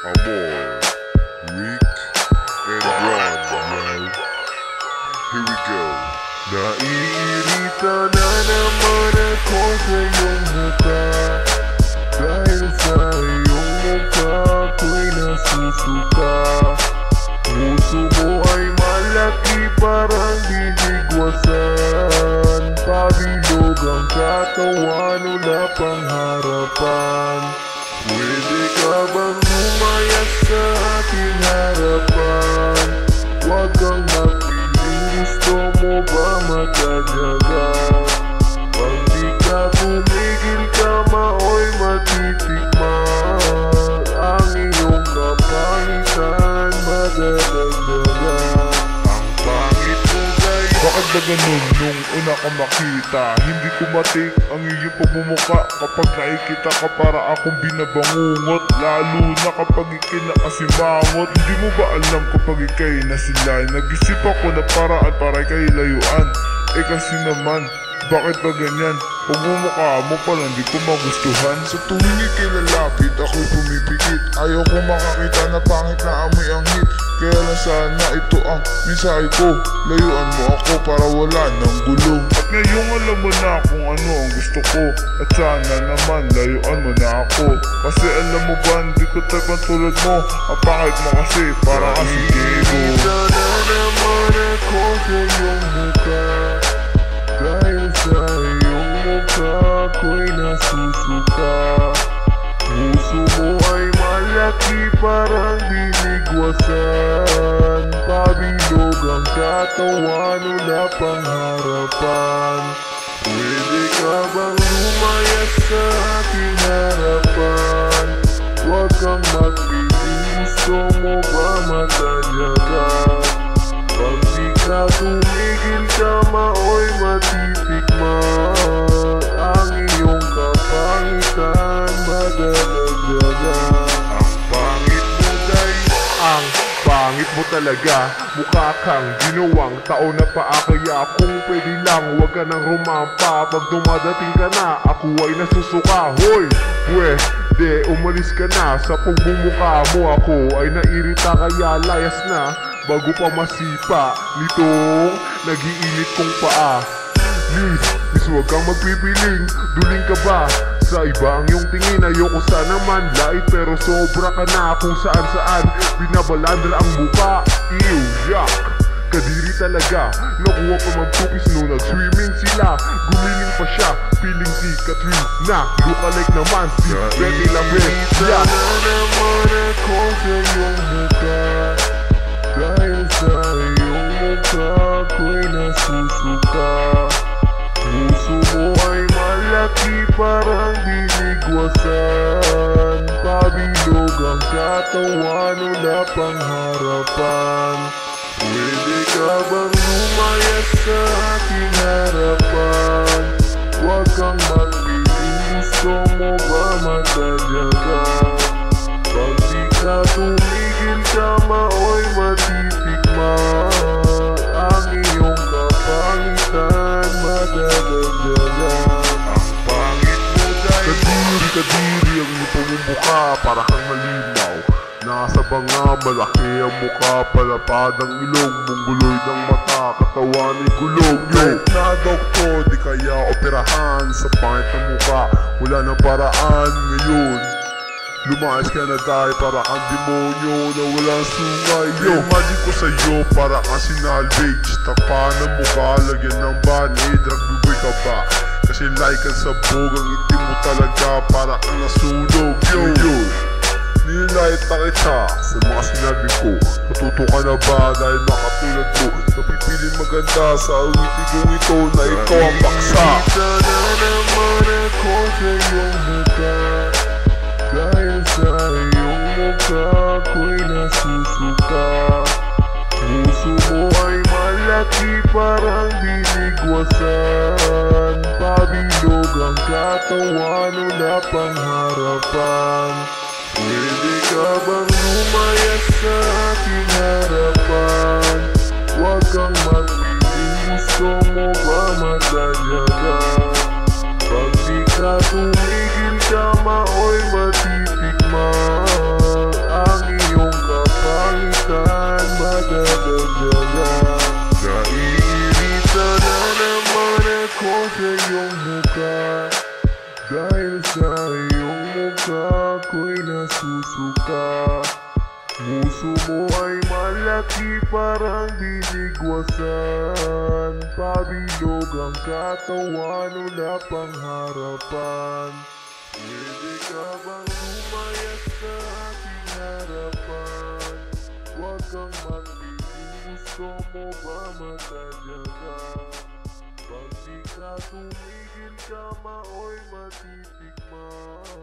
Amor, Rick, and Ron, yo. Here we go. Naiirita na naman ako sa iyong muka, dahil sa iyong muka ako'y nasusuka. Puso mo ay malaki parang binigwasan, pabilog ang katawan, wala pang harapan. Pwede ka bang lumayas sa aking harapan? Huwag kang magpiling, gusto mo ba magkadyaga? Pag di ka tumigil, kamaoy matitikman. Ang iyong kapangitan madadagdagan. Ang pangit mo guys. Bakit ba ganun nung una ka makita? Hindi ko matik ang iyong pagmumuka kapag nakikita ka para akong binabangungot. Lalo na kapag ikay nakasimangot. Hindi mo ba alam kapag ikay nasilay? Nag-isip ako na paraan para ikay layuan. Kasi naman, bakit ba ganyan? Pagmumukha mo palang di ko magustuhan. Sa tuwing ikay lalapit, ako'y pumipikit. Ayaw ko makakita na pangit na amoy ang hit. Kaya lang sana ito ang mensahe ko, layuan mo ako para wala ng gulo. At ngayong alam mo na kung ano ang gusto ko, at sana naman layuan mo na ako. Kasi alam mo ba, hindi ko type ang tulad mo. Ang pangit mo kasi para kasi gego. Naiirita na naman ako sa iyong muka, dahil sa iyong muka ako'y nasusuka. Puso mo ay malaki parang binigwasan, pabilog ang katawan, wala pang harapan. Pwede ka bang lumayas sa aking harapan? Huwag kang magpiling, gusto mo ba magkadyaga? Pag di ka tumigil, kamaoy matitikman. Ang iyong kapangitan madadagdagan. Ang pangit mo guys. Ang pangit mo talaga, mukha kang ginawang tao na paa. Kaya kung pwede lang, huwag ka nang rumampa. Pag dumadating ka na, ako ay nasusuka. Hoy, pwede umalis ka na. Sa pagbumukha mo ako ay nairita, kaya layas na bago pa masipa nitong nag-iinit kong paa. Miss, huwag kang magpipiling, duling ka ba? Sa iba ang iyong tingin, ayoko sana man lait, pero sobra ka na kung saan saan binabalandra ang muka. Ew, yuck, kadiri talaga. Nakuha pa magtupis nung nag-swimming sila. Gumiling pa siya, feeling si Katrina. Look-alike naman si Betty Lamel. Sana naman ako sa iyong muka, dahil sa iyong muka ako'y nasusuka. Puso mo ay malaki parang binigwasan, pabilog ang katawan, wala pang harapan. Pwede ka bang lumayas sa aking harapan? Huwag kang magpiling, gusto mo ba magkadyaga? Pag di ka tumigil, kamaoy matitikman. Ang iyong kapangitan madadagdagan. Ang pangit mo guys. Kadiri ang iyong pamumukha para kang malimaw. Nasa banga, malaki ang mukha, palapad ang ilong, mungguloy ng mata, katawan ay gulong. Kahit na doktor, di kaya operahan sa pangit na mukha, wala nang paraan ngayon. Lumayas ka na dahil para kang demonyo na walang sungay. Imagine ko sa'yo para kang sinalvage. Takpan ng mukha, lagyan ng band-aid. Rugby ka ba? Kasi like ang sabog, ang itim mo talaga para kang nasunog. Yo, nilalait na kita sa mga sinabi ko. Matuto ka na ba dahil makatulad mo? Napipiling maganda sa awitigong ito na ikaw ang paksa. Naiirita na naman ako sa iyong muka, dahil sa iyong muka ako'y nasusuka. Puso mo ay malaki parang binigwasan, pabilog ang katawan, wala pang harapan. Pwede ka bang lumayas sa aking harapan? Huwag kang magpiling, gusto mo ba magkadyaga? Pag di ka tumigil, kamaoy matitikman. Ang ko'y nasusuka. Puso mo ay malaki parang binigwasan. Pabilog ang katawan, wala pang harapan. Pwede ka bang lumayas sa ating harapan? Huwag kang magpigil, gusto mo ba matadyaga? Pag di ka tumigil ka, mao'y matitikman.